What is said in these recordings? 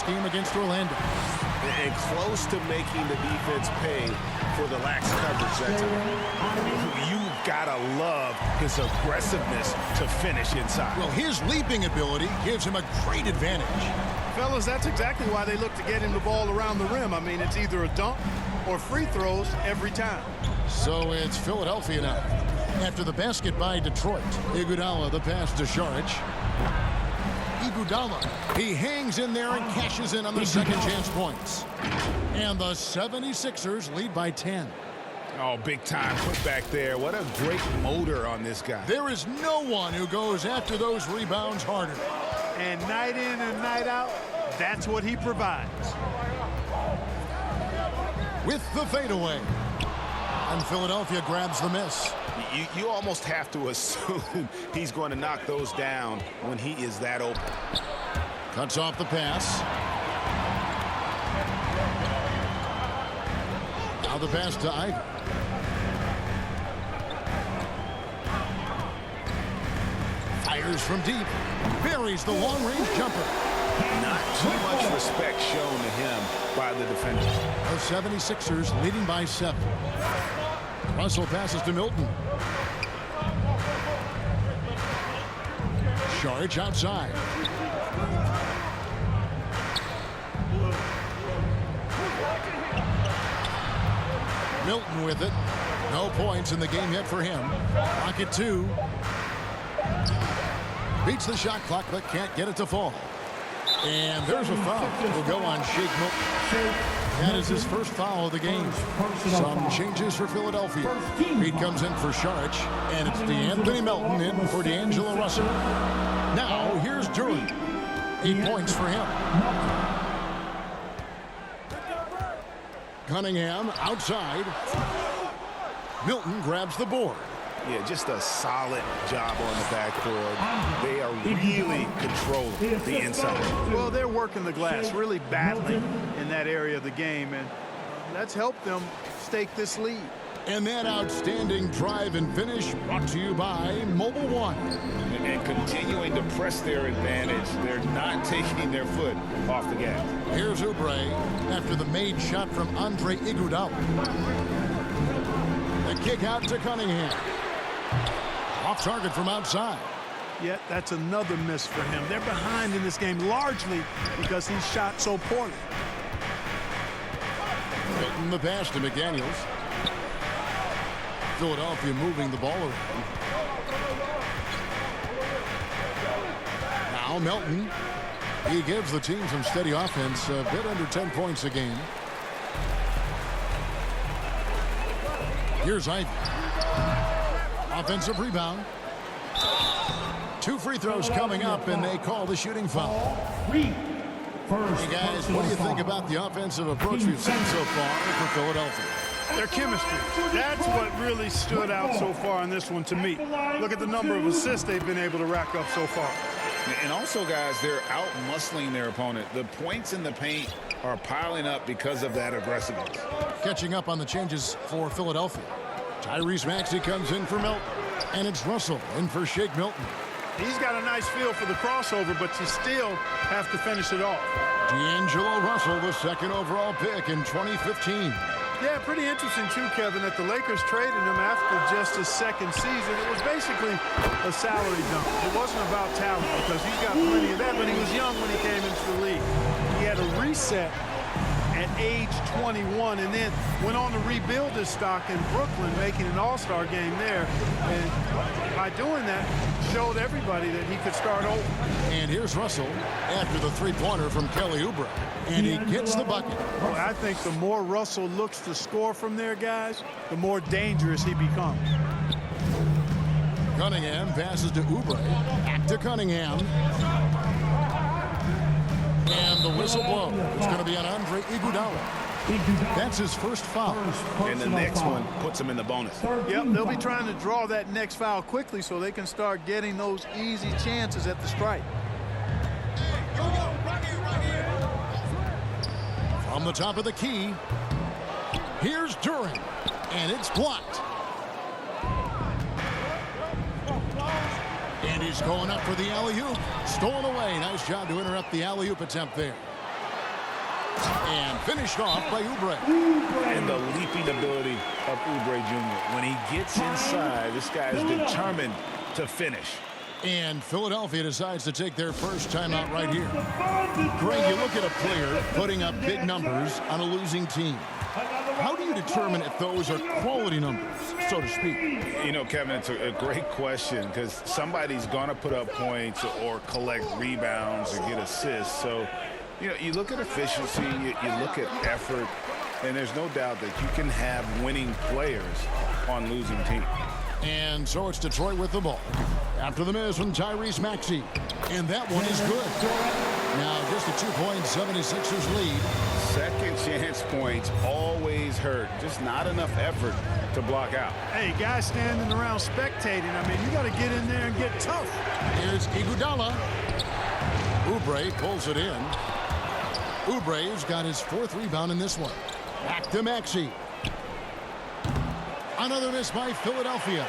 game against Orlando. And close to making the defense pay for the lax coverage that time. You've got to love his aggressiveness to finish inside. Well, his leaping ability gives him a great advantage. Fellas, that's exactly why they look to get him the ball around the rim. I mean, it's either a dunk or free throws every time. So it's Philadelphia now. After the basket by Detroit, Iguodala the pass to Šarić. Iguodala, he hangs in there and cashes in on the second chance points. And the 76ers lead by 10. Oh, big time put back there. What a great motor on this guy. There is no one who goes after those rebounds harder. And night in and night out, that's what he provides. With the fadeaway. And Philadelphia grabs the miss. You almost have to assume he's going to knock those down when he is that open. Cuts off the pass. Now the pass to Ivey. Fires from deep. Buries the long-range jumper. Not too much respect shown to him by the defenders. The 76ers leading by 7. Russell passes to Milton. Šarić outside. Milton with it. No points in the game yet for him. Rocket 2. Beats the shot clock but can't get it to fall. And there's a foul. Will go on Shake Milton. That is his first foul of the game. Some changes for Philadelphia. Reed comes in for Šarić, and it's DeAnthony Melton in for D'Angelo Russell. Now, here's Duren. 8 points for him. Cunningham outside. Milton grabs the board. Yeah, just a solid job on the backboard. They are really controlling the inside. Well, they're working the glass, really battling in that area of the game, and that's helped them stake this lead. And that outstanding drive and finish brought to you by Mobile One. And continuing to press their advantage. They're not taking their foot off the gas. Here's Oubre after the made shot from Andre Iguodala. The kick out to Cunningham. Off target from outside. Yet that's another miss for him. They're behind in this game largely because he shot so poorly. Milton the pass to McDaniels. Philadelphia moving the ball around. Now Milton. He gives the team some steady offense, a bit under 10 points a game. Here's Ivey. Offensive rebound. 2 free throws coming up, and they call the shooting foul. Hey guys, what do you think about the offensive approach we've seen so far for Philadelphia? Their chemistry. That's what really stood out so far in this one to me. Look at the number of assists they've been able to rack up so far. And also, guys, they're out-muscling their opponent. The points in the paint are piling up because of that aggressiveness. Catching up on the changes for Philadelphia. Tyrese Maxey comes in for Milton. And it's Russell in for Shake Milton. He's got a nice feel for the crossover, but you still have to finish it off. D'Angelo Russell, the second overall pick in 2015. Yeah, pretty interesting, too, Kevin, that the Lakers traded him after just his second season. It was basically a salary dump. It wasn't about talent because he's got plenty of that, but he was young when he came into the league. He had a reset at age 21 and then went on to rebuild his stock in Brooklyn, making an all-star game there. And by doing that, showed everybody that he could start over. And here's Russell after the three-pointer from Kelly Oubre. And he gets the bucket. Well, I think the more Russell looks to score from there, guys, the more dangerous he becomes. Cunningham passes to Oubre. Back to Cunningham. And the whistle blows. It's going to be on Andre Iguodala. That's his first foul. And the next one puts him in the bonus. Yep, they'll be trying to draw that next foul quickly so they can start getting those easy chances at the stripe. From the top of the key, here's Duren. And it's blocked. And he's going up for the alley-oop. Stolen away. Nice job to interrupt the alley-oop attempt there. And finished off by Oubre. And the leaping ability of Oubre Jr. When he gets inside, this guy is determined to finish. And Philadelphia decides to take their first timeout right here. Greg, you look at a player putting up big numbers on a losing team. How do you determine if those are quality numbers, so to speak? You know, Kevin, it's a great question because somebody's going to put up points or collect rebounds or get assists. So, you know, you look at efficiency, you look at effort, and there's no doubt that you can have winning players on losing teams. And so it's Detroit with the ball. After the miss from Tyrese Maxey. And that one is good. Now just a 2-point 76ers lead. Second chance points always hurt. Just not enough effort to block out. Hey, guys standing around spectating. I mean, you got to get in there and get tough. Here's Iguodala. Oubre pulls it in. Oubre's got his 4th rebound in this one. Back to Maxey. Another miss by Philadelphia.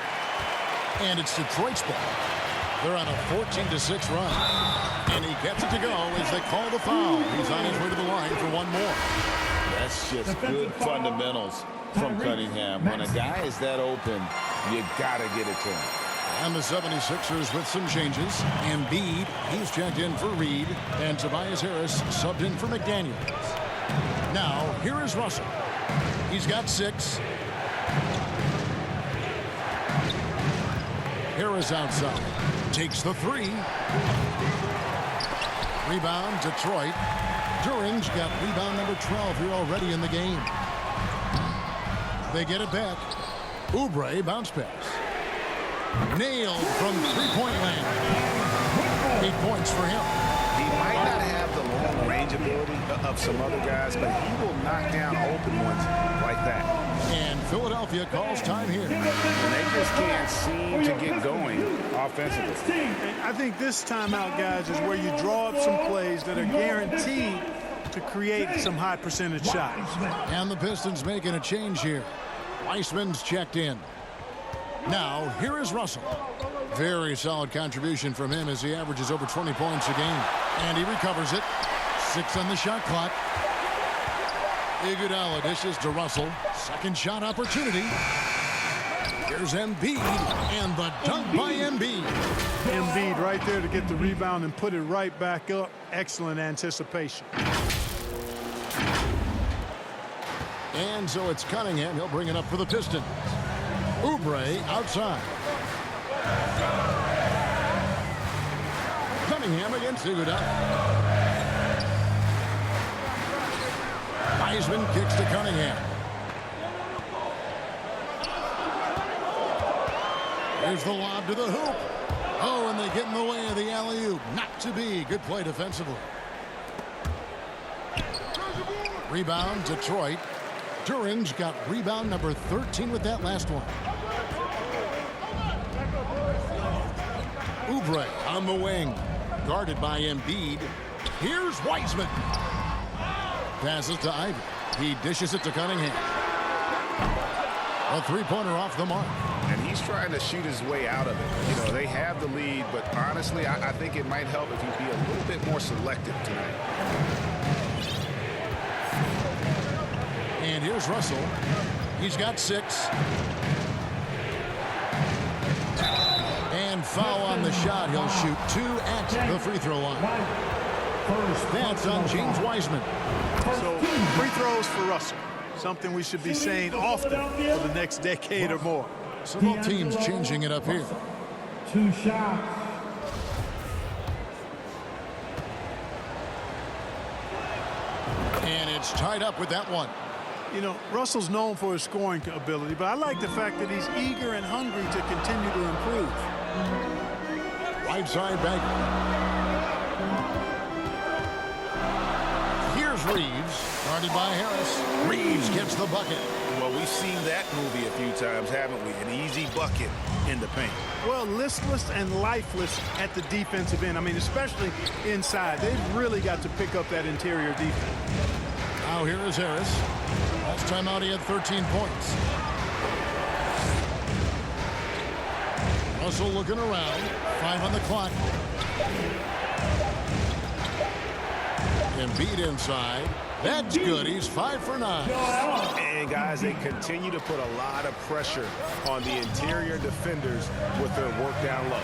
And it's Detroit's ball. They're on a 14-6 run. And he gets it to go as they call the foul. He's on his way to the line for one more. That's just good fundamentals from Cunningham. When a guy is that open, you got to get it to him. And the 76ers with some changes. Embiid, he's checked in for Reed. And Tobias Harris subbed in for McDaniels. Now, here is Russell. He's got 6. Harris outside. Takes the 3. Rebound, Detroit. During's got rebound number 12 here already in the game. They get it back. Oubre bounce pass. Nailed from three-point land. 8 points for him. He might not have the long-range ability of some other guys, but he will knock down open ones like that. And Philadelphia calls time here. And they just can't seem to get going offensively. I think this timeout, guys, is where you draw up some plays that are guaranteed to create some high percentage shots. And the Pistons making a change here. Weissman's checked in. Now, here is Russell. Very solid contribution from him as he averages over 20 points a game. And he recovers it. 6 on the shot clock. Iguodala dishes to Russell. Second shot opportunity. Here's Embiid. And the dunk by Embiid. Embiid right there to get the rebound and put it right back up. Excellent anticipation. And so it's Cunningham. He'll bring it up for the Pistons. Oubre outside. Cunningham against Iguodala. Wiseman kicks to Cunningham. Here's the lob to the hoop. Oh, and they get in the way of the alley-oop. Not to be. Good play defensively. Rebound, Detroit. During's got rebound number 13 with that last one. Oubre on the wing. Guarded by Embiid. Here's Wiseman. Passes to Ivy. He dishes it to Cunningham. A three-pointer off the mark. And he's trying to shoot his way out of it. You know, they have the lead, but honestly, I think it might help if he be a little bit more selective tonight. And here's Russell. He's got 6. And foul on the shot. He'll shoot 2 at the free throw line. That's on James Wiseman. So free throws for Russell. Something we should be saying often for the next decade or more. So both teams changing it up here. 2 shots. And it's tied up with that one. You know, Russell's known for his scoring ability, but I like the fact that he's eager and hungry to continue to improve. Right side back. Here's Reeves, guarded by Harris. Reeves gets the bucket. Well, we've seen that movie a few times, haven't we? An easy bucket in the paint. Well, listless and lifeless at the defensive end. I mean, especially inside. They've really got to pick up that interior defense. Now here is Harris. Last time out he had 13 points. Russell looking around. 5 on the clock. Embiid inside. That's good. He's 5 for 9. And, guys, they continue to put a lot of pressure on the interior defenders with their work down low.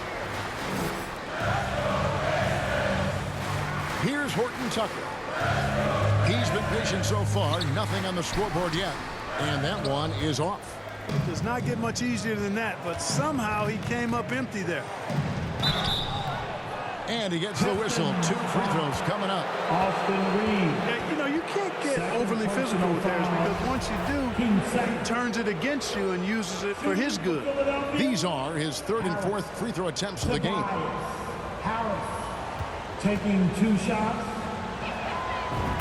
Here's Horton Tucker. He's been patient so far. Nothing on the scoreboard yet. And that one is off. It does not get much easier than that, but somehow he came up empty there. And he gets the whistle. 2 free throws coming up. Austin Reed. Yeah, you know, you can't get overly physical with theirs because once you do, he turns it against you and uses it for his good. These are his 3rd and 4th free throw attempts of the game. Harris taking 2 shots.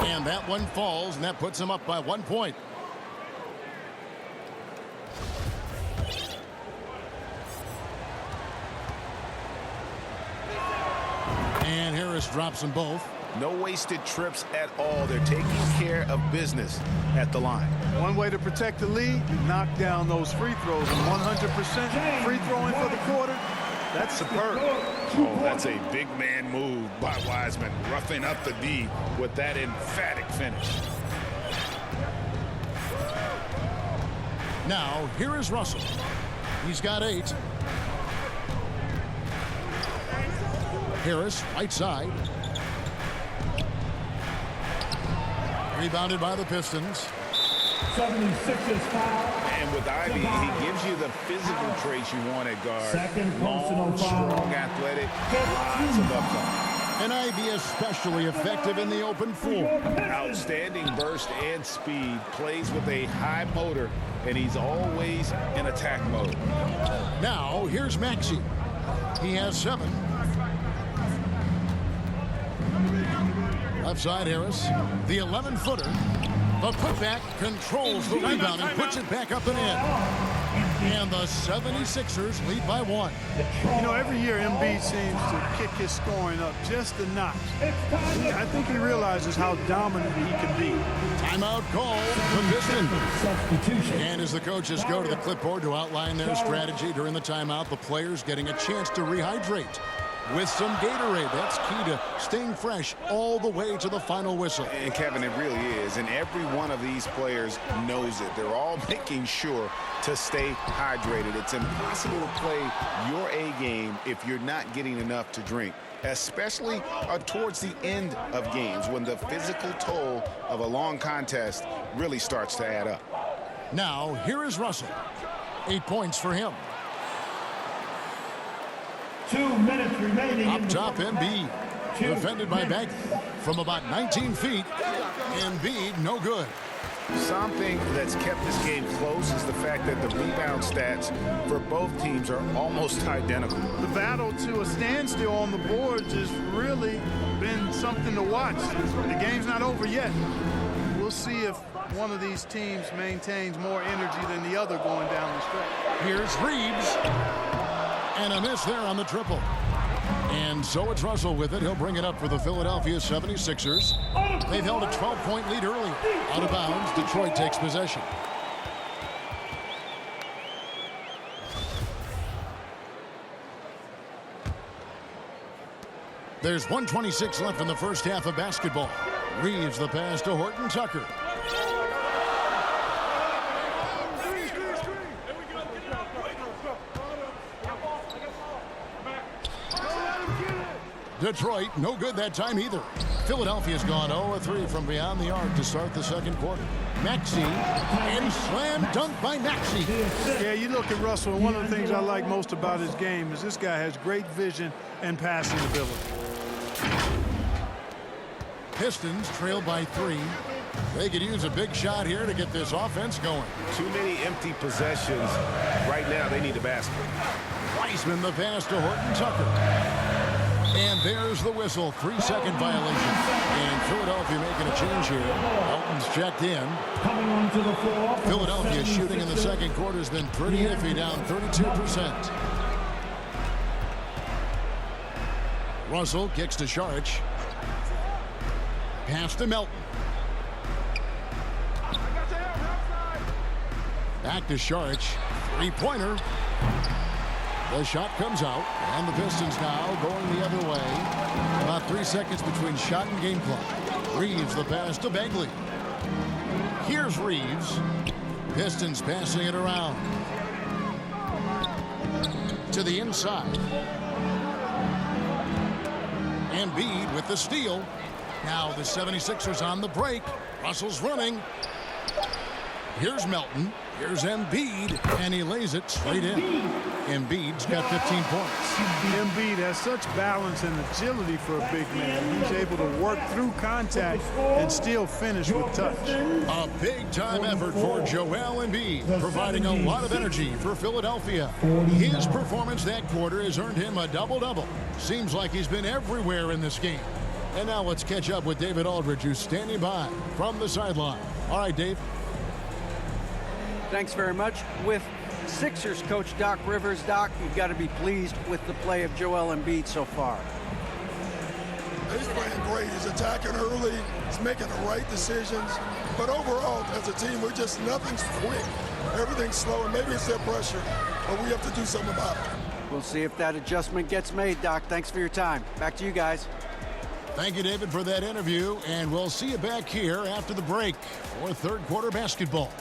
And that one falls, and that puts him up by 1 point. And Harris drops them both. No wasted trips at all. They're taking care of business at the line. One way to protect the lead, knock down those free throws. And 100% free throwing for the quarter, that's superb. Oh, that's a big man move by Wiseman, roughing up the D with that emphatic finish. Now, here is Russell. He's got 8. Harris, right side. Rebounded by the Pistons. 76ers foul. And with Ivy, he gives you the physical traits you want at guard. Second personal Long, foul. strong, athletic, lots of upside. And Ivy especially effective in the open floor. Outstanding burst and speed, plays with a high motor, and he's always in attack mode. Now, here's Maxey. He has 7. Left side, Harris. The 11-footer. The putback controls the rebound and puts it back up and in. And the 76ers lead by 1. You know, every year Embiid seems to kick his scoring up just a notch. I think he realizes how dominant he can be. Timeout call. The Pistons. Substitution. And as the coaches go to the clipboard to outline their strategy during the timeout, the players getting a chance to rehydrate with some Gatorade. That's key to staying fresh all the way to the final whistle. And Kevin, it really is. And every one of these players knows it. They're all making sure to stay hydrated. It's impossible to play your A game if you're not getting enough to drink, especially towards the end of games when the physical toll of a long contest really starts to add up. Now, here is Russell. 8 points for him. 2 minutes remaining. Up top, Embiid. Defended by Beck from about 19 feet. Embiid, no good. Something that's kept this game close is the fact that the rebound stats for both teams are almost identical. The battle to a standstill on the boards has really been something to watch. The game's not over yet. We'll see if one of these teams maintains more energy than the other going down the stretch. Here's Reeves. And a miss there on the triple. And so it's Russell with it. He'll bring it up for the Philadelphia 76ers. They've held a 12-point lead early. Out of bounds, Detroit takes possession. There's 1:26 left in the first half of basketball. Reeves the pass to Horton Tucker. Detroit, no good that time either. Philadelphia's gone 0-3 from beyond the arc to start the second quarter. Maxey, and slam dunk by Maxey. Yeah, you look at Russell, and one of the things I like most about his game is this guy has great vision and passing ability. Pistons trail by 3. They could use a big shot here to get this offense going. Too many empty possessions. Right now, they need a basket. Wiseman the pass to Horton Tucker. And there's the whistle. 3-second violation. And Philadelphia making a change here. Elton's checked in. Coming onto the floor. Philadelphia shooting in the second quarter has been pretty iffy, down 32%. Russell kicks to Saric. Pass to Melton. Back to Saric. Three-pointer. The shot comes out, and the Pistons now going the other way. About 3 seconds between shot and game clock. Reeves the pass to Bagley. Here's Reeves. Pistons passing it around. To the inside. Embiid with the steal. Now the 76ers on the break. Russell's running. Here's Melton. Here's Embiid. And he lays it straight in. Embiid's got 15 points. Embiid has such balance and agility for a big man. He's able to work through contact and still finish with touch. A big-time effort for Joel Embiid, providing a lot of energy for Philadelphia. His performance that quarter has earned him a double-double. Seems like he's been everywhere in this game. And now let's catch up with David Aldridge, who's standing by from the sideline. All right, Dave. Thanks very much. With Sixers coach Doc Rivers. Doc, you've got to be pleased with the play of Joel Embiid so far. He's playing great. He's attacking early. He's making the right decisions. But overall, as a team, nothing's quick. Everything's slow, and maybe it's their pressure, but we have to do something about it. We'll see if that adjustment gets made, Doc. Thanks for your time. Back to you guys. Thank you, David, for that interview, and we'll see you back here after the break for third quarter basketball.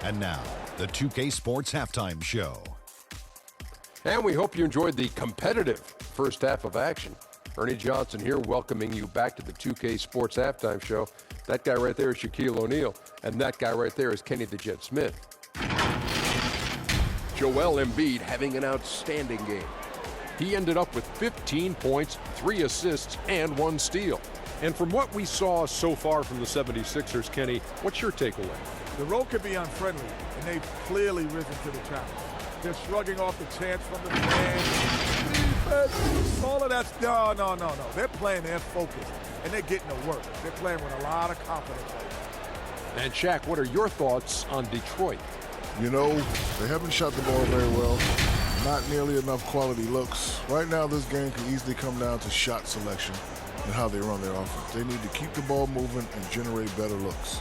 And now, the 2K Sports Halftime Show. And we hope you enjoyed the competitive first half of action. Ernie Johnson here welcoming you back to the 2K Sports Halftime Show. That guy right there is Shaquille O'Neal, and that guy right there is Kenny the Jet Smith. Joel Embiid having an outstanding game. He ended up with 15 points, 3 assists, and 1 steal. And from what we saw so far from the 76ers, Kenny, what's your takeaway? The road could be unfriendly, and they've clearly risen to the challenge. They're shrugging off the chance from the fans. Defense, all of that's no. They're playing, they're focused, and they're getting to work. They're playing with a lot of confidence. And Shaq, what are your thoughts on Detroit? You know, they haven't shot the ball very well. Not nearly enough quality looks. Right now, this game can easily come down to shot selection and how they run their offense. They need to keep the ball moving and generate better looks.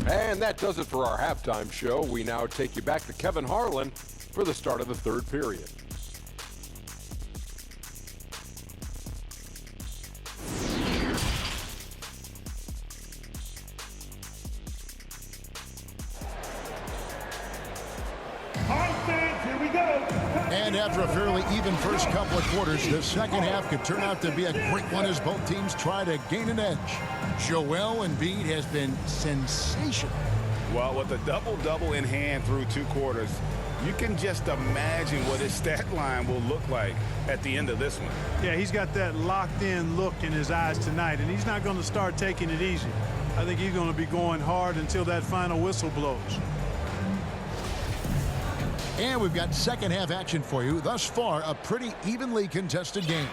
And that does it for our halftime show. We now take you back to Kevin Harlan for the start of the third period. Here we go. And after a fairly even first couple of quarters, the second half could turn out to be a great one as both teams try to gain an edge. Joel Embiid has been sensational. Well, with a double-double in hand through 2 quarters, you can just imagine what his stat line will look like at the end of this one. Yeah, he's got that locked-in look in his eyes tonight, and he's not going to start taking it easy. I think he's going to be going hard until that final whistle blows. And we've got second half action for you. Thus far, a pretty evenly contested game.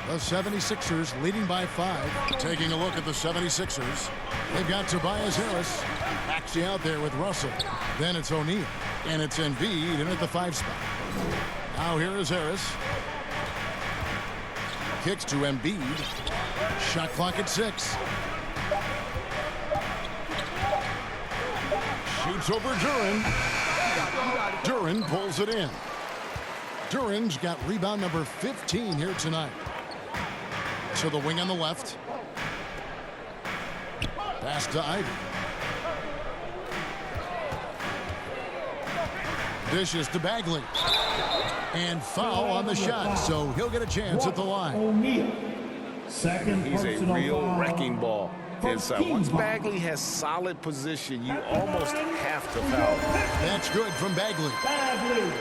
The 76ers leading by 5. Taking a look at the 76ers. They've got Tobias Harris actually out there with Russell. Then it's O'Neal. And it's Embiid in at the 5 spot. Now here is Harris. Kicks to Embiid. Shot clock at 6. Shoots over Duren. Duren pulls it in. Duren's got rebound number 15 here tonight. To the wing on the left. Pass to Ivy. Dishes to Bagley. And foul on the shot, so he'll get a chance at the line. O'Neal. Second He's a personal real foul. wrecking ball inside. Once Bagley has solid position, you almost have to foul. That's good from Bagley. Bagley.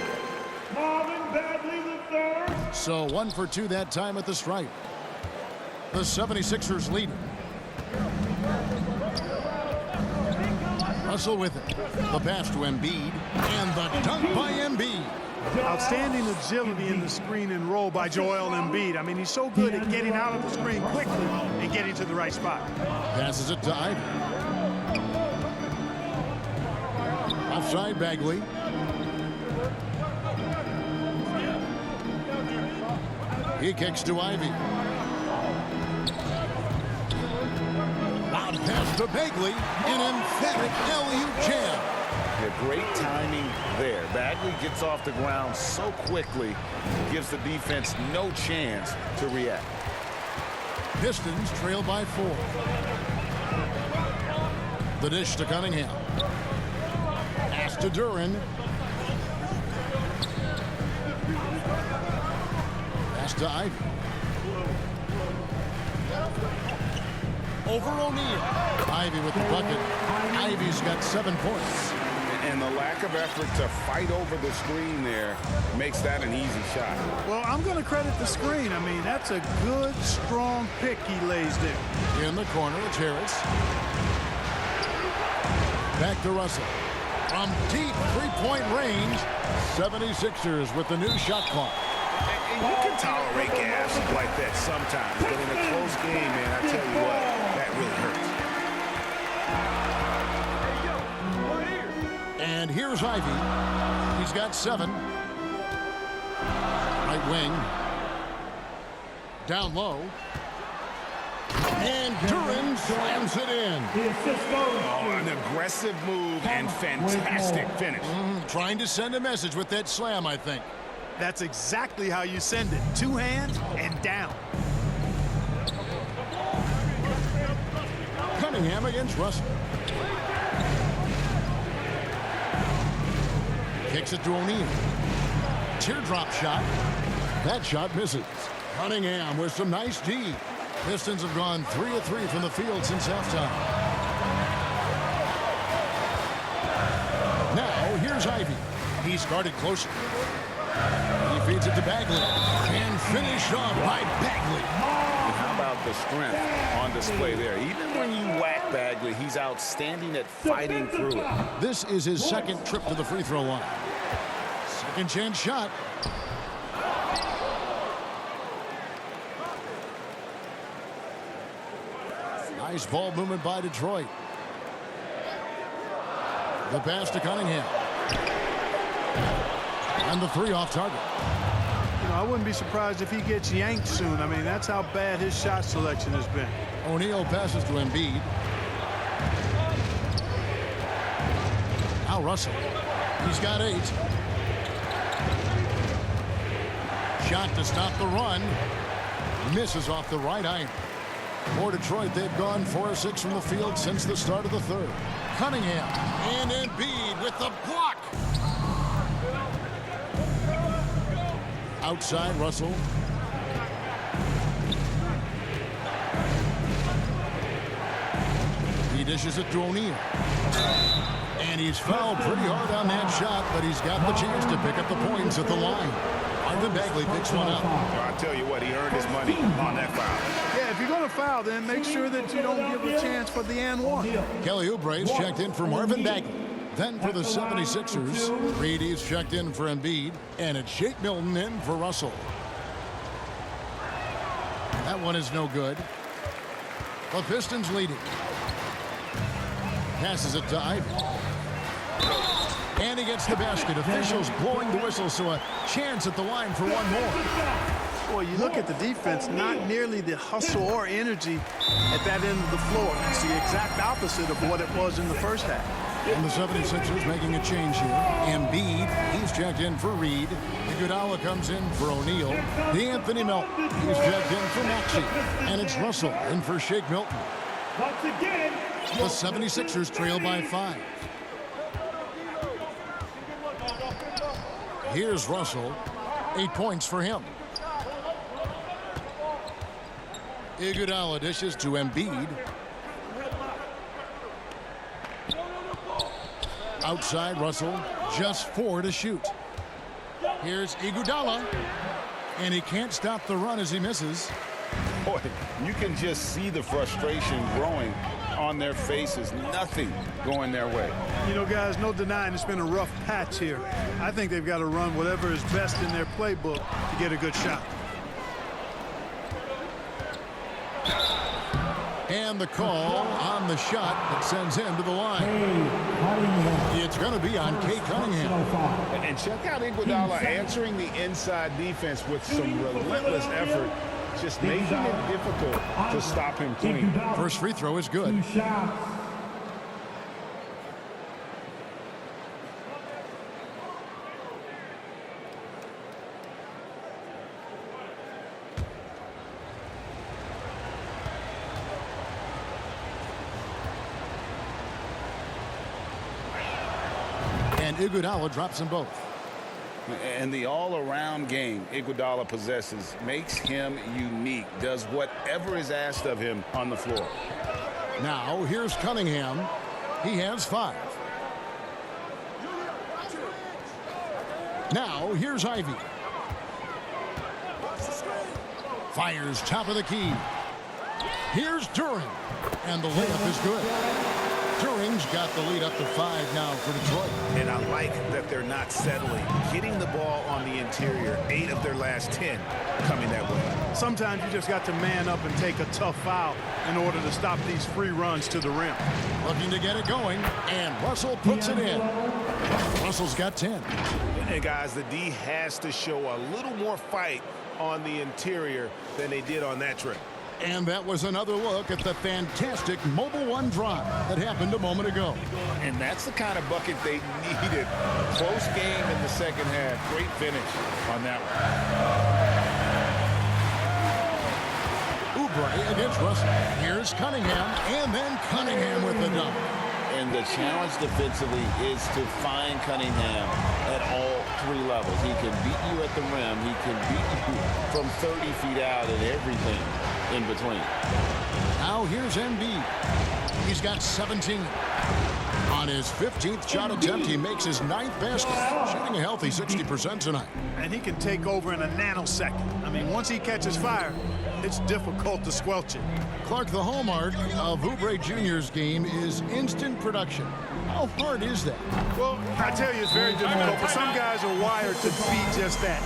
Marvin Bagley the third. So 1 for 2 that time at the stripe. The 76ers lead. Russell with it. The pass to Embiid. And the dunk by Embiid. Outstanding agility in the screen and roll by Joel Embiid. I mean, he's so good at getting out of the screen quickly and getting to the right spot. Passes it to Ivy. Offside Bagley. He kicks to Ivy. Loud pass to Bagley. An emphatic LU jam. Yeah, great timing there. Bagley gets off the ground so quickly, gives the defense no chance to react. Pistons trail by 4. The dish to Cunningham. Pass to Duren. Pass to Ivy. Over O'Neal. Ivy with the bucket. Ivy's got 7 points. And the lack of effort to fight over the screen there makes that an easy shot. Well, I'm going to credit the screen. I mean, that's a good, strong pick he lays there. In the corner, it's Harris. Back to Russell. From deep three-point range, 76ers with the new shot clock. And you can tolerate gas like that sometimes, but in a close game, man, I tell you what, that really hurts. And here's Ivy. He's got 7. Right wing. Down low. And Duren slams it in. Oh, an aggressive move and fantastic finish. Trying to send a message with that slam, I think. That's exactly how you send it. 2 hands and down. Cunningham against Russell. Kicks it to O'Neal. Teardrop shot. That shot misses. Cunningham with some nice D. Pistons have gone 3 of 3 from the field since halftime. Now, here's Ivy. He's guarded closer. He feeds it to Bagley. And finished off by Bagley. And how about the strength on display there? Even when you whack Bagley, he's outstanding at fighting through it. This is his 2nd trip to the free throw line. Second chance shot. Nice ball movement by Detroit. The pass to Cunningham. And the 3 off target. You know, I wouldn't be surprised if he gets yanked soon. I mean, that's how bad his shot selection has been. O'Neal passes to Embiid. Now Russell. He's got 8. Shot to stop the run. Misses off the right iron. For Detroit, they've gone 4 of 6 from the field since the start of the 3rd. Cunningham and Embiid with the block. Outside, Russell. He dishes it to O'Neal. And he's fouled pretty hard on that shot, but he's got the chance to pick up the points at the line. Marvin Bagley picks one up. I tell you what, he earned his money on that foul. Yeah, if you're going to foul, then make sure that you don't give a chance for the and 1. Kelly Oubre's checked in for Marvin Bagley. Then for the 76ers, Reedy's checked in for Embiid, and it's Shake Milton in for Russell. That one is no good. The Pistons leading. Passes it to Ivy. And he gets the basket. Officials blowing the whistle, so a chance at the line for one more. Boy, you look at the defense, not nearly the hustle or energy at that end of the floor. It's the exact opposite of what it was in the first half. And the 76ers making a change here. Embiid, he's checked in for Reed. Iguodala comes in for O'Neal. D'Anthony Melton, he's checked in for Maxey. And it's Russell in for Shake Milton. Once again, the 76ers trail by 5. Here's Russell. 8 points for him. Iguodala dishes to Embiid. Outside, Russell, just 4 to shoot. Here's Iguodala, and he can't stop the run as he misses. Boy, you can just see the frustration growing on their faces. Nothing going their way. You know, guys, no denying it's been a rough patch here. I think they've got to run whatever is best in their playbook to get a good shot. And the call on the shot that sends him to the line. It's going to be on Cade Cunningham. And check out Iguodala answering the inside defense with some relentless effort, just making it difficult to stop him clean. First free throw is good. Iguodala drops them both. And the all-around game Iguodala possesses makes him unique, does whatever is asked of him on the floor. Now, here's Cunningham. He has 5. Now, here's Ivy. Fires top of the key. Here's Duren. And the layup is good. Duren's got the lead up to 5 now for Detroit. And I like that they're not settling. Getting the ball on the interior, 8 of their last 10 coming that way. Sometimes you just got to man up and take a tough foul in order to stop these free runs to the rim. Looking to get it going, and Russell puts it in. Russell's got 10. And guys, the D has to show a little more fight on the interior than they did on that trip. And that was another look at the fantastic Mobile One drive that happened a moment ago. And that's the kind of bucket they needed. Close game in the second half. Great finish on that one. Oubre against Russell. Here's Cunningham, and then Cunningham with the dunk. And the challenge defensively is to find Cunningham at all 3 levels. He can beat you at the rim. He can beat you from 30 feet out and everything in between. Now here's Embiid. He's got 17. On his 15th shot attempt, he makes his 9th basket, shooting a healthy 60% tonight. And he can take over in a nanosecond. I mean, once he catches fire, it's difficult to squelch it. Clark, the hallmark of Oubre Jr.'s game is instant production. How hard is that? Well, I tell you, it's very difficult, but some guys are wired to be just that.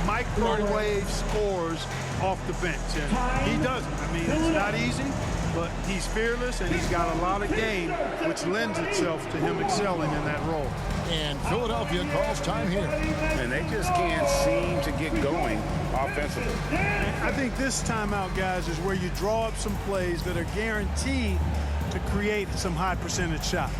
Microwave scores off the bench, and he doesn't. I mean, it's not easy, but he's fearless, and he's got a lot of game, which lends itself to him excelling in that role. And Philadelphia calls time here. And they just can't seem to get going offensively. I think this timeout, guys, is where you draw up some plays that are guaranteed to create some high percentage shots.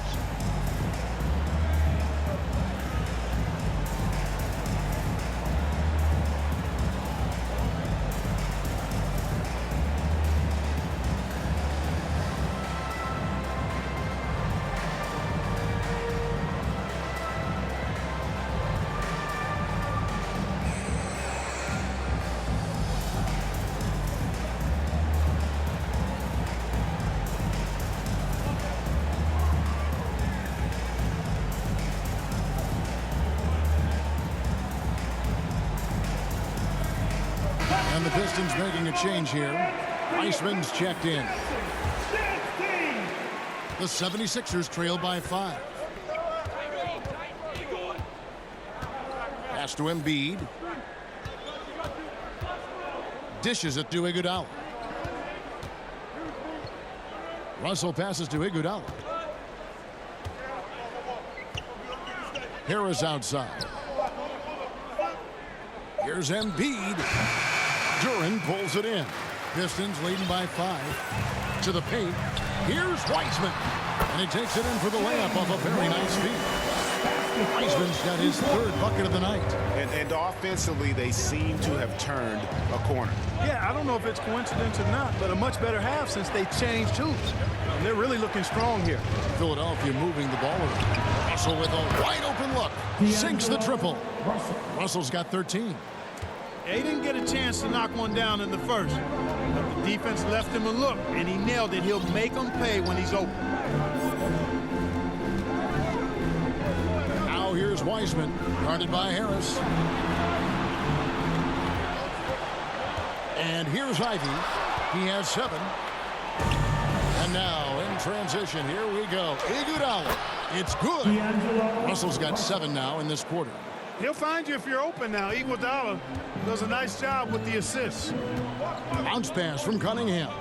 And the Pistons making a change here. Weissman's checked in. The 76ers trail by 5. Pass to Embiid. Dishes it to Iguodala. Russell passes to Iguodala. Harris outside. Here's Embiid. Duren pulls it in. Pistons leading by 5. To the paint. Here's Weissman. And he takes it in for the layup off a very nice feed. Weissman's got his 3rd bucket of the night. And offensively, they seem to have turned a corner. Yeah, I don't know if it's coincidence or not, but a much better half since they changed hoops. And they're really looking strong here. Philadelphia moving the ball around. Russell with a wide open look. Sinks the triple. Russell's got 13. He didn't get a chance to knock one down in the first. But the defense left him a look, and he nailed it. He'll make them pay when he's open. Now here's Weissman, guarded by Harris. And here's Ivy. He has 7. And now in transition, here we go. Iguodala. It's good. Russell's got 7 now in this quarter. He'll find you if you're open now. Iguodala does a nice job with the assists. Bounce pass from Cunningham.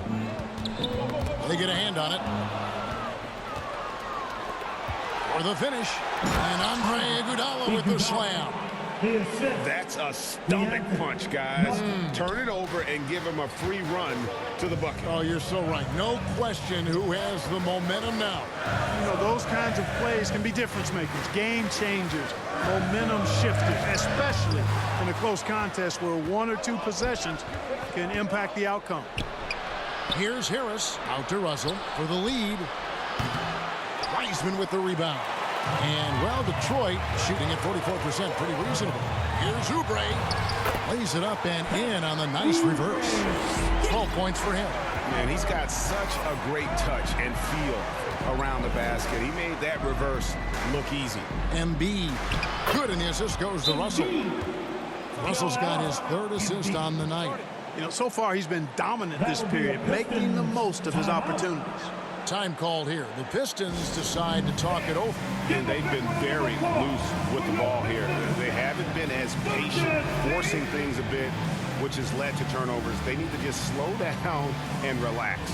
They get a hand on it. For the finish. And Andre Iguodala with the slam. That's a stomach punch, guys. Turn it over and give him a free run to the bucket. Oh, you're so right. No question who has the momentum now. You know, those kinds of plays can be difference makers, game changers, momentum shifters, especially in a close contest where 1 or 2 possessions can impact the outcome. Here's Harris out to Russell for the lead. Weissman with the rebound. And, well, Detroit shooting at 44%, pretty reasonable. Here's Oubre. Lays it up and in on the nice reverse. 12 points for him. Man, he's got such a great touch and feel around the basket. He made that reverse look easy. Embiid. Good, and the assist goes to Russell. Russell's got his third assist on the night. You know, so far he's been dominant this period, making the most of his opportunities. Time called here. The Pistons decide to talk it over. And they've been very loose with the ball here. They haven't been as patient, forcing things a bit, which has led to turnovers. They need to just slow down and relax.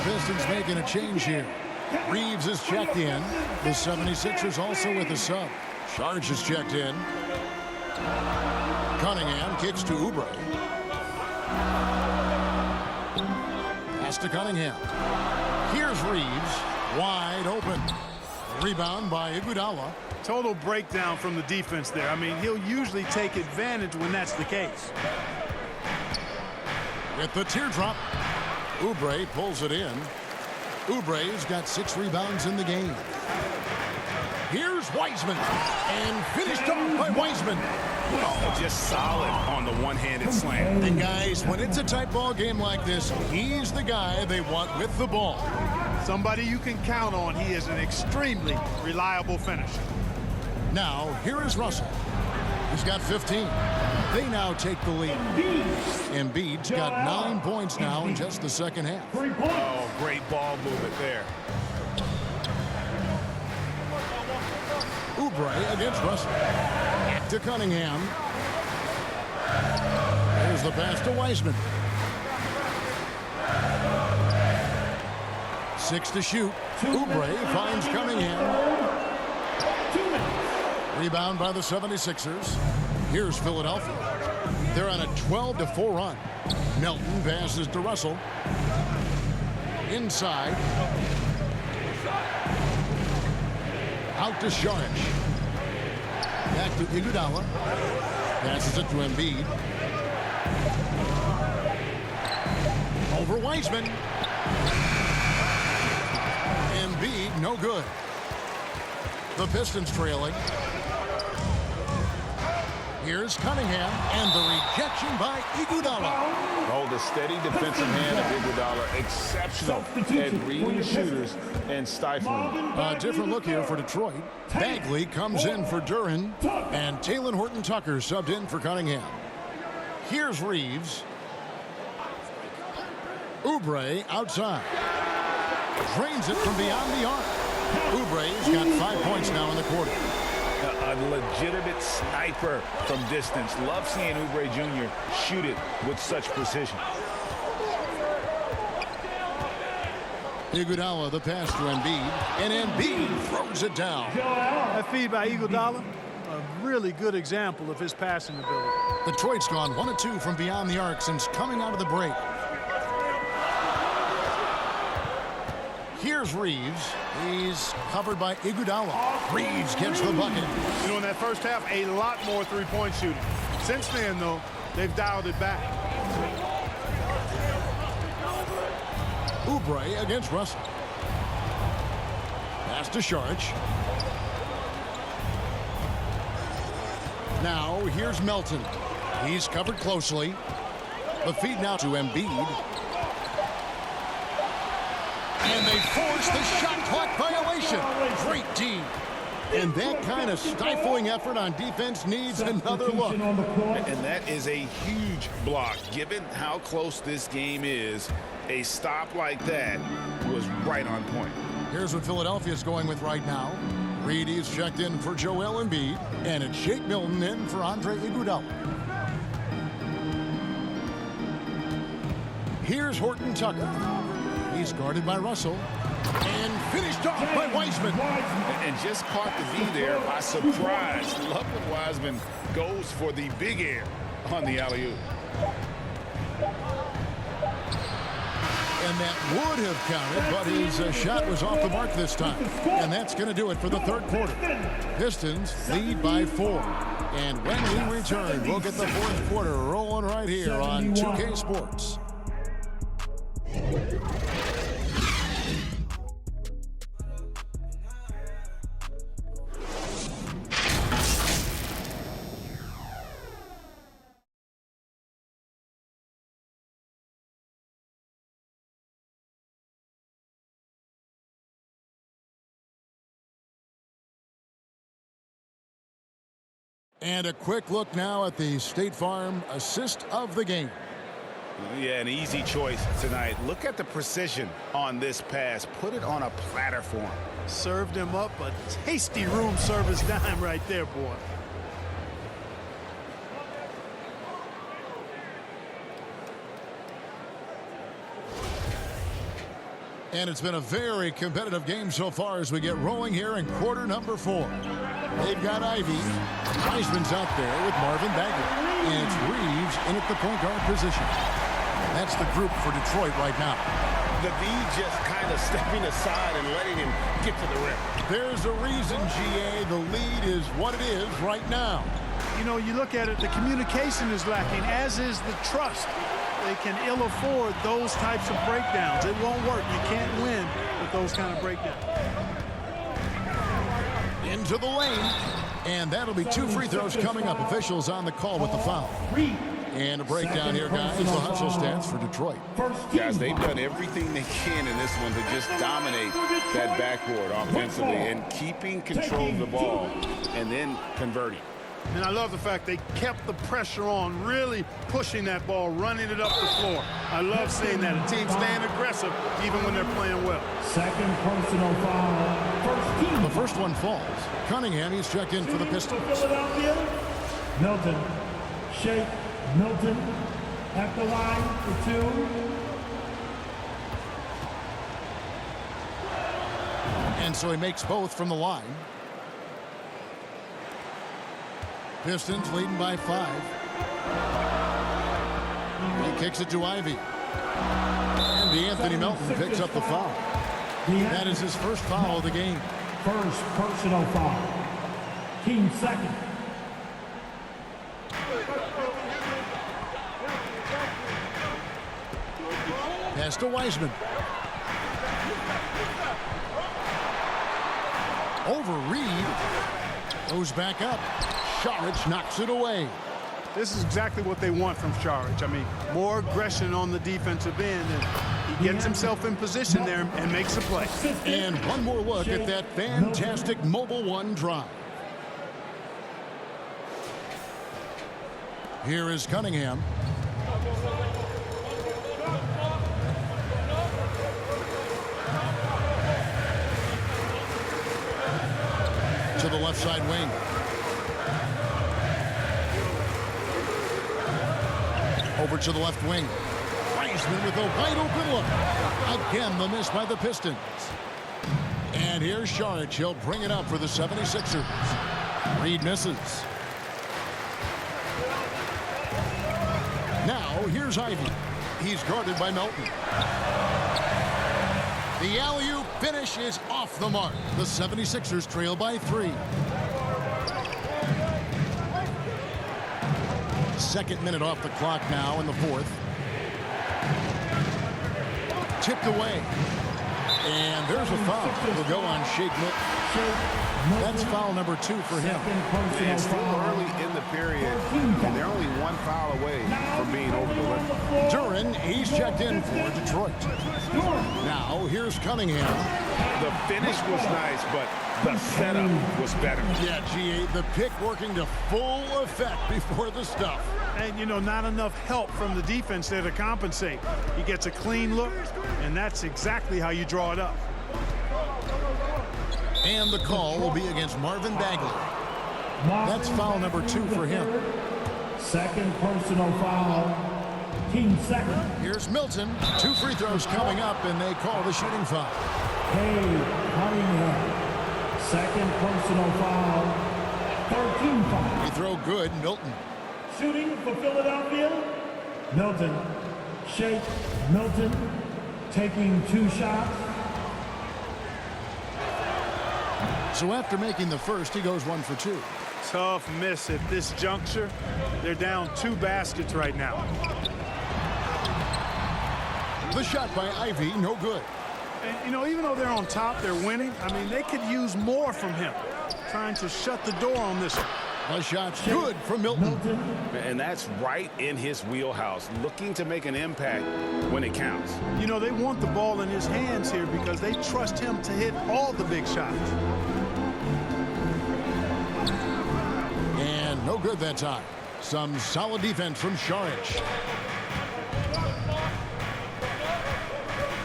Pistons making a change here. Reeves is checked in. The 76ers also with a sub. Sharge is checked in. Cunningham kicks to Oubre. Pass to Cunningham. Here's Reeves. Wide open. Rebound by Iguodala. Total breakdown from the defense there. I mean, he'll usually take advantage when that's the case. With the teardrop. Oubre pulls it in. Oubre's got 6 rebounds in the game. Here's Wiseman. And finished off by Wiseman. Oh, just solid on the one-handed slam. And guys, when it's a tight ball game like this, he's the guy they want with the ball. Somebody you can count on. He is an extremely reliable finisher. Now, here is Russell. He's got 15. They now take the lead. Embiid's got 9 points now in just the second half. Oh, great ball movement there. Oubre against Russell. Back to Cunningham. There's the pass to Wiseman. 6 to shoot. Oubre finds Cunningham. Rebound by the 76ers. Here's Philadelphia. They're on a 12-4 run. Melton passes to Russell. Inside. Out to Saric. Back to Iguodala. Passes it to Embiid. Over Wiseman. Embiid, no good. The Pistons trailing. Here's Cunningham, and the rejection by Iguodala. Oh, the steady defensive hand of Iguodala, exceptional at reading shooters and stifling them. A different look here for Detroit. Bagley comes in for Duren, and Talen Horton-Tucker subbed in for Cunningham. Here's Reeves. Oubre outside. Drains it from beyond the arc. Oubre's got 5 points now in the quarter. A legitimate sniper from distance. Love seeing Oubre Jr. shoot it with such precision. Iguodala, the pass to Embiid, and Embiid throws it down. That feed by Iguodala, a really good example of his passing ability. Detroit's gone 1 of 2 from beyond the arc since coming out of the break. Here's Reeves. He's covered by Iguodala. Reeves gets the bucket. You know, in that first half, a lot more three-point shooting. Since then, though, they've dialed it back. Oubre against Russell. Pass to Saric. Now, here's Melton. He's covered closely. The feed now to Embiid. And they force the shot clock violation. Great D. And that kind of stifling effort on defense needs another look. And that is a huge block. Given how close this game is, a stop like that was right on point. Here's what Philadelphia is going with right now. Reedy's checked in for Joel Embiid, and it's Shake Milton in for Andre Iguodala. Here's Horton Tucker. He's guarded by Russell. And finished off by Wiseman. And just caught the D there by surprise. Love when Wiseman goes for the big air on the alley-oop. And that would have counted, but his shot was off the mark this time. And that's going to do it for the third quarter. Pistons lead by 4. And when we return, we'll get the fourth quarter rolling right here on 2K Sports. And a quick look now at the State Farm assist of the game. Yeah, an easy choice tonight. Look at the precision on this pass. Put it on a platter for him. Served him up a tasty room service dime right there, boy. And it's been a very competitive game so far as we get rolling here in quarter number 4. They've got Ivy. Wiseman's out there with Marvin Bagley. And it's Reeves in at the point guard position. That's the group for Detroit right now. The D just kind of stepping aside and letting him get to the rim. There's a reason, GA. The lead is what it is right now. You know, you look at it, the communication is lacking, as is the trust. They can ill afford those types of breakdowns. It won't work. You can't win with those kind of breakdowns. Into the lane. And that'll be 2 free throws coming up. Officials on the call with the foul. And a breakdown here, guys. The hustle stats for Detroit. Guys, they've done everything they can in this one to just dominate that backboard offensively and keeping control of the ball and then converting. And I love the fact they kept the pressure on, really pushing that ball, running it up the floor. I love seeing that. A team staying aggressive even when they're playing well. Second personal foul. First team. The first one falls. Cunningham, he's checked in for the Pistons. Philadelphia. Milton. Shake Milton at the line for 2. And so he makes both from the line. Pistons leading by 5. He kicks it to Ivy. And DeAnthony Melton picks up the foul. That is his first foul of the game. First personal foul. Team second. Pass to Wiseman. Over Reed. Goes back up. Saric knocks it away. This is exactly what they want from Saric. I mean, more aggression on the defensive end, and he gets himself in position there and makes a play. And one more look at that fantastic Mobile One drive. Here is Cunningham. To the left side wing. Over to the left wing. Wiseman with a wide open look. Again, the miss by the Pistons. And here's Saric. He'll bring it up for the 76ers. Reed misses. Now, here's Ivy. He's guarded by Melton. The alley-oop finish is off the mark. The 76ers trail by 3. Second minute off the clock now in the fourth. Tipped away. And there's a foul. Will go on Shake Milton. That's foul number 2 for him. It's still early in the period, and they're only one foul away from being over the limit. Duran, he's checked in for Detroit. Now, here's Cunningham. The finish was nice, but the setup was better. Yeah, G.A., the pick working to full effect before the stuff. And, you know, not enough help from the defense there to compensate. He gets a clean look, and that's exactly how you draw it up. And the call will be against Marvin Bagley. That's foul number 2 for him. Second personal foul. Team second. Here's Milton. 2 free throws coming up, and they call the shooting foul. Cunningham. Second personal foul. 13 foul. Free throw good, Milton. Shooting for Philadelphia. Milton. Shake Milton. Taking 2 shots. So after making the first, he goes 1 for 2. Tough miss at this juncture. They're down 2 baskets right now. The shot by Ivy, no good. And, you know, even though they're on top, they're winning. I mean, they could use more from him. Trying to shut the door on this one. The shot's good from Milton. And that's right in his wheelhouse, looking to make an impact when it counts. You know, they want the ball in his hands here because they trust him to hit all the big shots. And no good that time. Some solid defense from Šarić.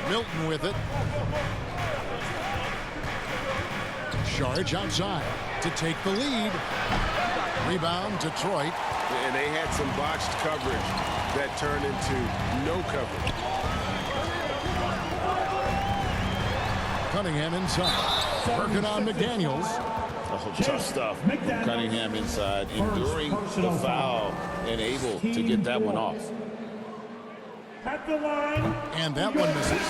Milton with it. Šarić outside to take the lead. Rebound, Detroit. And they had some botched coverage that turned into no coverage. Cunningham inside. Working on McDaniels. Oh, tough stuff. Cunningham inside, enduring the foul and able to get that one off. At the line. And that one misses.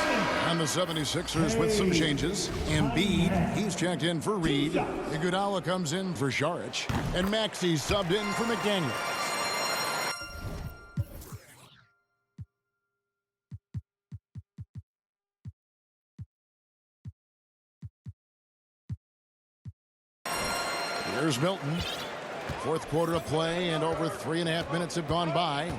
And the 76ers with some changes. Embiid, he's checked in for Reed. Iguodala comes in for Šarić. And Maxey subbed in for McDaniels. Here's Milton. 4th quarter of play, and over 3.5 minutes have gone by.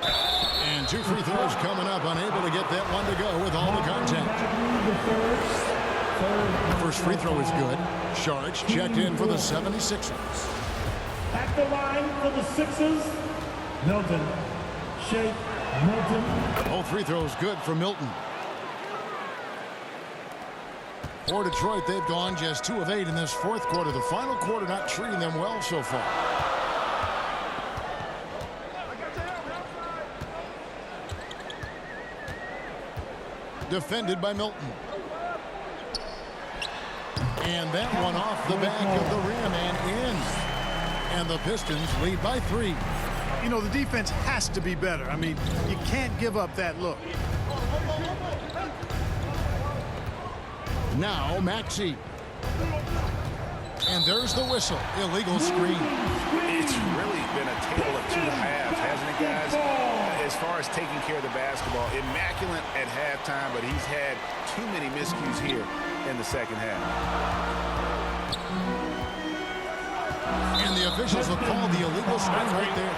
And 2 free throws coming up, unable to get that one to go with all the contact. First free throw is good. Šarić checked in for the 76ers. At the line for the Sixers. Milton. Shake Milton. All free throws good for Milton. For Detroit, they've gone just 2 of 8 in this 4th quarter. The final quarter not treating them well so far. Defended by Milton. And that one off the back of the rim and in. And the Pistons lead by 3. You know, the defense has to be better. I mean, you can't give up that look. Now Maxey. And there's the whistle. Illegal screen. It's really been a tale of 2 halves, hasn't it, guys? As far as taking care of the basketball, immaculate at halftime, but he's had too many miscues here in the second half. And the officials have called the illegal screen right there.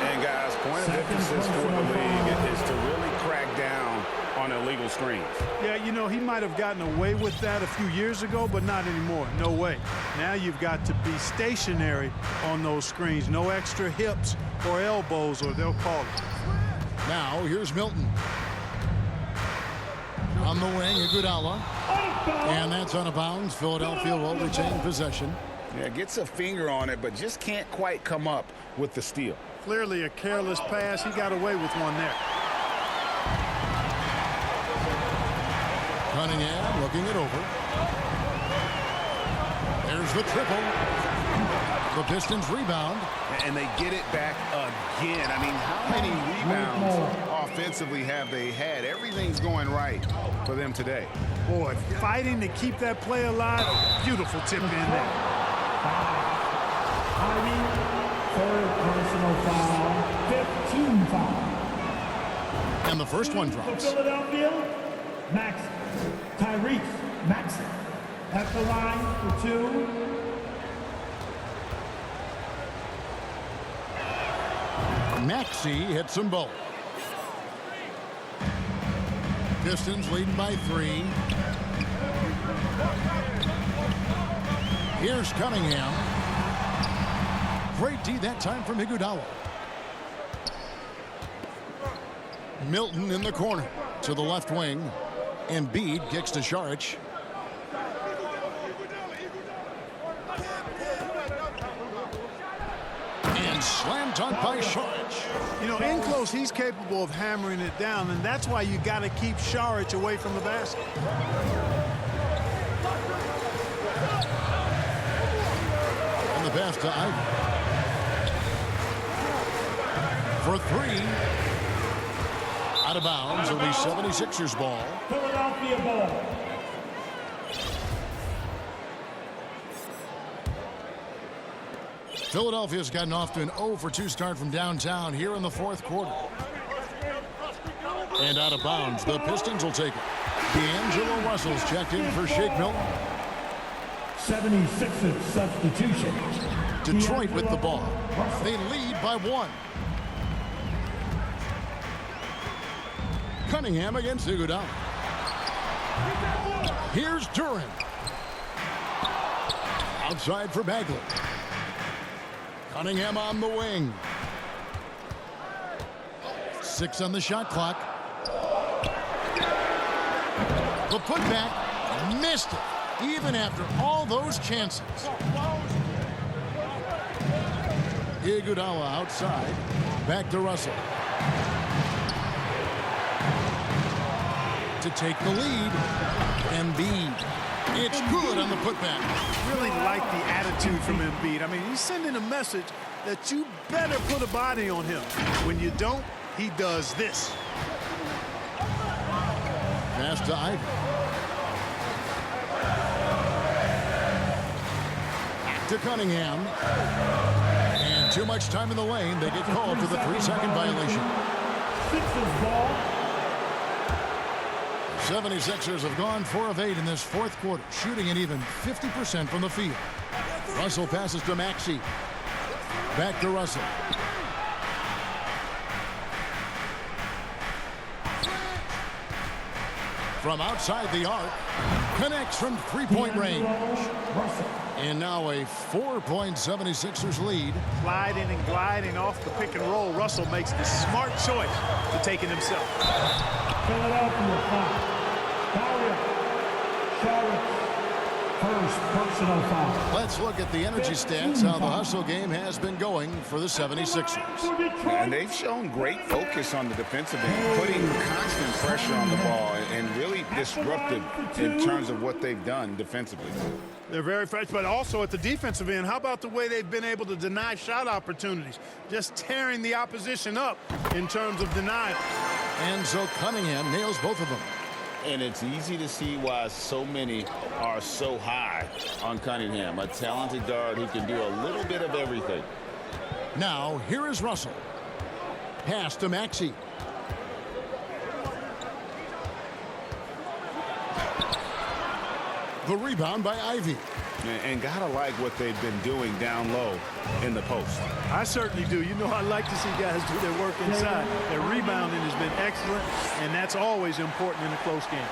And guys, point of emphasis for the league is to really crack down on illegal screens. Yeah, you know, he might have gotten away with that a few years ago, but not anymore. No way. Now you've got to be stationary on those screens. No extra hips or elbows, or they'll call it. Now, here's Milton. On the wing, Iguodala. And that's out of bounds. Philadelphia will retain possession. Yeah, gets a finger on it, but just can't quite come up with the steal. Clearly a careless pass. He got away with one there. Cunningham looking it over. There's the triple. The Pistons rebound. And they get it back again. I mean, how many rebounds offensively have they had? Everything's going right for them today. Boy, fighting to keep that play alive. Beautiful tip in there. Third personal foul. 15 foul. And the first one drops. Philadelphia. Max Tyrese Maxey at the line for 2. Maxey hits them both. Pistons leading by 3. Here's Cunningham. Great D that time from Iguodala. Milton in the corner to the left wing. Embiid kicks to Saric. And slam dunk by Saric. You know, in close, he's capable of hammering it down, and that's why you got to keep Saric away from the basket. And the pass to Ivey. For 3. Out of bounds. It'll be 76ers ball. Philadelphia ball. Philadelphia's gotten off to an 0-for-2 start from downtown here in the 4th quarter. And out of bounds. The Pistons will take it. D'Angelo Russell's checked in for Shake Milton. 76ers substitution. Detroit with the ball. They lead by 1. Cunningham against Iguodala. Here's Duren. Outside for Bagley. Cunningham on the wing. 6 on the shot clock. The putback missed it, even after all those chances. Iguodala outside. Back to Russell. To take the lead. Embiid. It's good on the putback. Really like the attitude from Embiid. I mean, he's sending a message that you better put a body on him. When you don't, he does this. Pass to Ivey. Back to Cunningham. And too much time in the lane. They get called for the 3-second violation. Sixers ball. 76ers have gone 4 of 8 in this 4th quarter, shooting an even 50% from the field. Russell passes to Maxey. Back to Russell. From outside the arc, connects from 3-point range. And now a 4-point 76ers lead. Gliding and gliding off the pick and roll. Russell makes the smart choice to take it himself. Philadelphia foul. Saric. First personal foul. Let's look at the energy stats, how the hustle game has been going for the 76ers. And they've shown great focus on the defensive end, putting constant pressure on the ball and really disruptive in terms of what they've done defensively. They're very fresh, but also at the defensive end, how about the way they've been able to deny shot opportunities? Just tearing the opposition up in terms of denial. And so Cunningham nails both of them. And it's easy to see why so many are so high on Cunningham, a talented guard who can do a little bit of everything. Now, here is Russell. Pass to Maxey. The rebound by Ivey. And gotta like what they've been doing down low in the post. I certainly do. You know, I like to see guys do their work inside. Their rebounding has been excellent, and that's always important in a close game.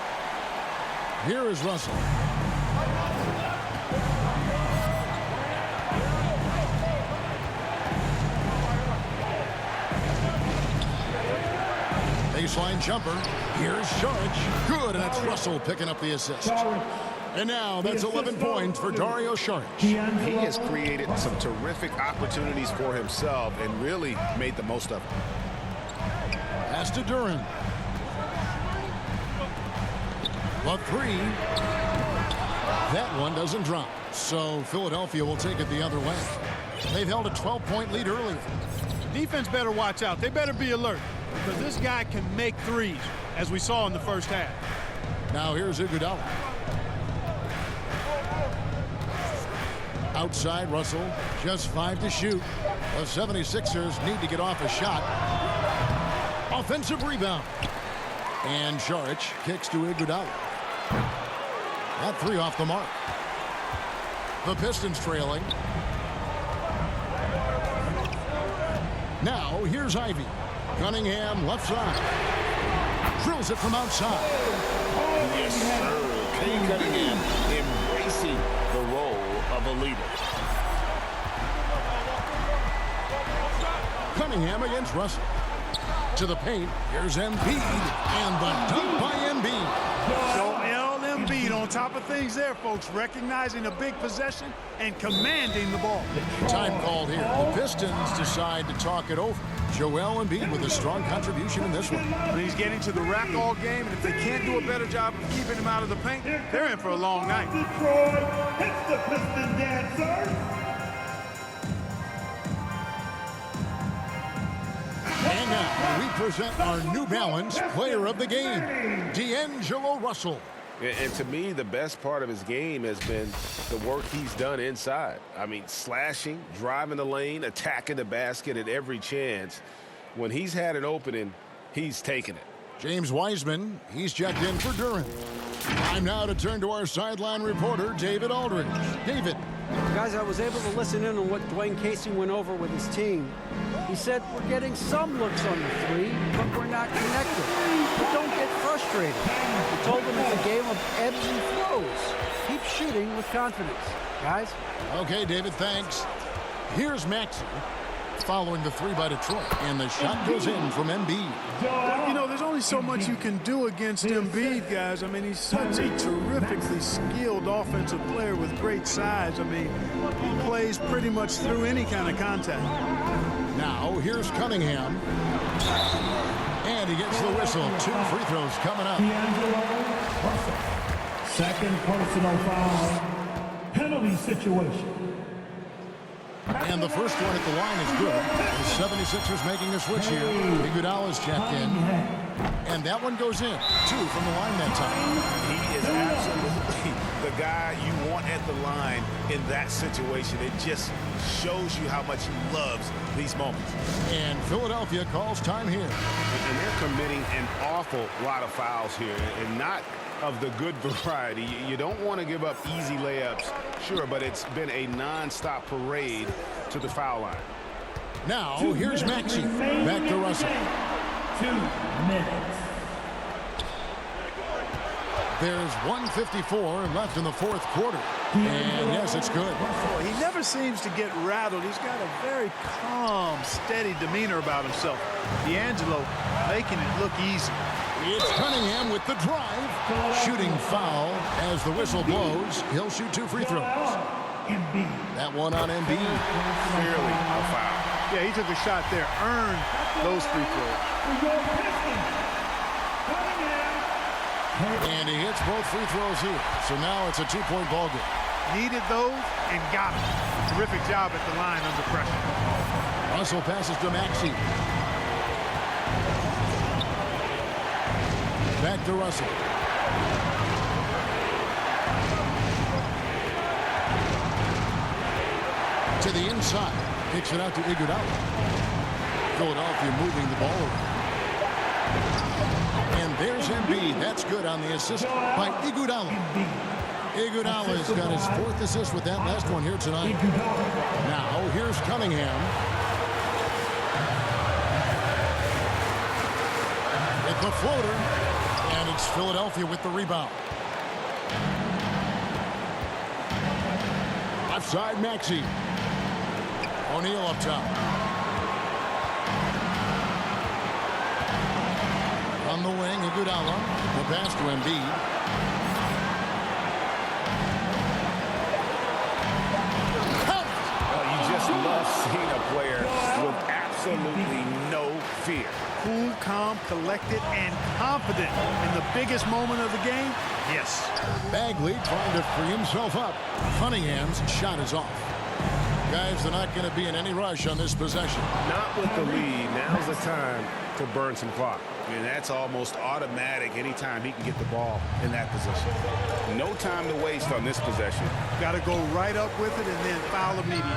Here is Russell. Baseline jumper. Here's Saric. Good, and that's Russell picking up the assist. And now that's 11 points for Dario Saric. He has created some terrific opportunities for himself and really made the most of them. Pass to Duren. The 3. That one doesn't drop. So Philadelphia will take it the other way. They've held a 12-point lead earlier. Defense better watch out. They better be alert because this guy can make threes, as we saw in the first half. Now here's Iguodala. Outside Russell, just 5 to shoot. The 76ers need to get off a shot. Offensive rebound. And Saric kicks to Iguodala. That three off the mark. The Pistons trailing. Now, here's Ivy. Cunningham, left side. Drills it from outside. Yes, sir. Cade Cunningham embracing the role of a leader. Cunningham against Russell. To the paint. Here's Embiid. And the dunk by Embiid. Joel Embiid on top of things there, folks. Recognizing a big possession and commanding the ball. Time called here. The Pistons decide to talk it over. Joel Embiid with a strong contribution in this one. He's getting to the rack all game, and if they can't do a better job of keeping him out of the paint, they're in for a long night. Detroit, it's the Piston Dancers. And now we present our New Balance player of the game, D'Angelo Russell. And to me, the best part of his game has been the work he's done inside. I mean, slashing, driving the lane, attacking the basket at every chance. When he's had an opening, he's taken it. James Wiseman, he's checked in for Durant. Time now to turn to our sideline reporter, David Aldridge. David. Guys, I was able to listen in on what Dwayne Casey went over with his team. He said, we're getting some looks on the three, but we're not connected. But don't get frustrated. He told them it's a game of ebbs and flows. Keep shooting with confidence, guys. Okay, David, thanks. Here's Maxey following the three by Detroit, and the shot goes in from Embiid. Well, you know, there's only so much you can do against Embiid, guys. I mean, he's such a terrifically skilled offensive player with great size. I mean, he plays pretty much through any kind of contact. Now, here's Cunningham. And he gets the whistle. 2 free throws coming up. D'Angelo Russell. Second personal foul. Penalty situation. And the first one at the line is good. The 76ers making a switch here. Iguodala's checked in. And that one goes in. 2 from the line that time. He is absolutely the guy you want at the line in that situation. It just shows you how much he loves these moments. And Philadelphia calls time here. And they're committing an awful lot of fouls here, and not of the good variety. You don't want to give up easy layups, sure, but it's been a non-stop parade to the foul line. Now, here's Maxey. Back to Russell. 2 minutes. There's 1:54 left in the fourth quarter. And yes, it's good. He never seems to get rattled. He's got a very calm, steady demeanor about himself. D'Angelo making it look easy. It's Cunningham with the drive. Shooting foul as the whistle blows. He'll shoot 2 free throws. That one on Embiid. Clearly a foul. Yeah, he took a shot there. Earned those free throws. And he hits both free throws here. So now it's a 2-point ball game. Needed those and got them. Terrific job at the line under pressure. Russell passes to Maxey. Back to Russell. To the inside. Kicks it out to Iguodala. Philadelphia moving the ball around. And there's Embiid. That's good on the assist by Iguodala. Iguodala's got his 4th assist with that last one here tonight. Now, here's Cunningham. At the floater. And it's Philadelphia with the rebound. Left side, Maxey. O'Neal up top. On the wing, Iguodala. The pass to Embiid. You just love seeing a player with absolutely no fear. Cool, calm, collected, and confident in the biggest moment of the game. Yes. Bagley trying to free himself up. Cunningham's shot is off. Guys, they're not going to be in any rush on this possession. Not with the lead. Now's the time to burn some clock. And that's almost automatic anytime he can get the ball in that position. No time to waste on this possession. Got to go right up with it and then foul immediately.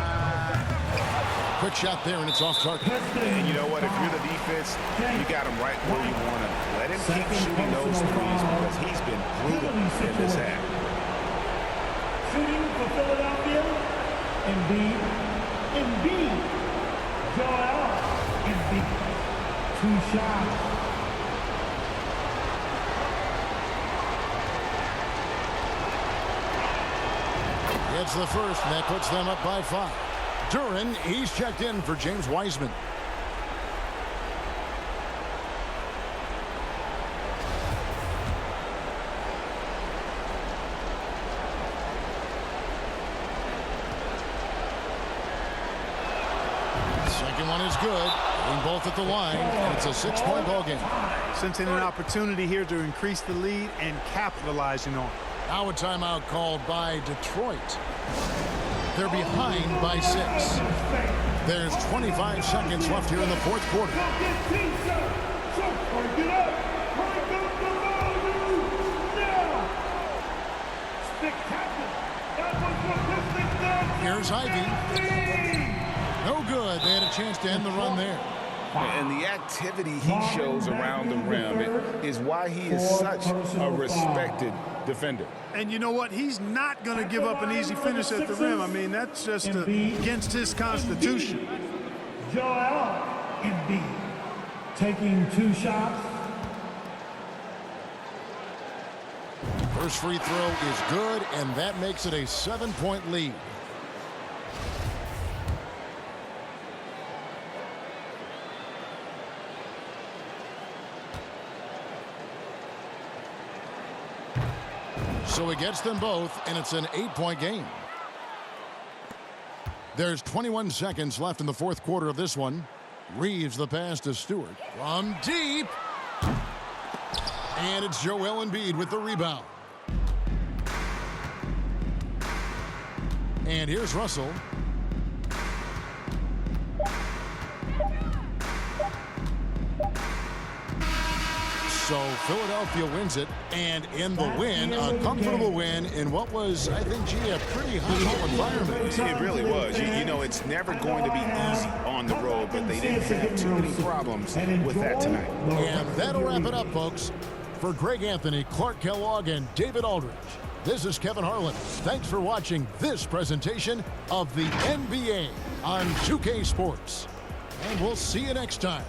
quick shot there, and it's off target. And you know what? If you're the defense, you got him right where you want him. Let him keep shooting those threes because he's been brutal in this half. Shooting for Philadelphia, Embiid. Joel Embiid. 2 shots. It's the first, and that puts them up by 5. Duren, he's checked in for James Wiseman. Second one is good. Hitting both at the line, and it's a 6-point ball game. Sensing an opportunity here to increase the lead and capitalizing on it. Now a timeout called by Detroit. They're behind by 6. There's 25 seconds left here in the fourth quarter. Here's Ivy. No good. They had a chance to end the run there. And the activity he shows around the rim is why he is such a respected defender. And you know what? He's not going to give up an easy finish at the rim. I mean, that's just against his constitution. Joel Embiid taking 2 shots. First free throw is good, and that makes it a 7-point lead. So he gets them both, and it's an 8-point game. There's 21 seconds left in the fourth quarter of this one. Reeves the pass to Stewart from deep. And it's Joel Embiid with the rebound. And here's Russell. So Philadelphia wins it, and in the win, a comfortable win in what was, I think, a pretty hostile environment. It really was. You know, it's never going to be easy on the road, but they didn't have too many problems with that tonight. And that'll wrap it up, folks. For Greg Anthony, Clark Kellogg, and David Aldridge, this is Kevin Harlan. Thanks for watching this presentation of the NBA on 2K Sports. And we'll see you next time.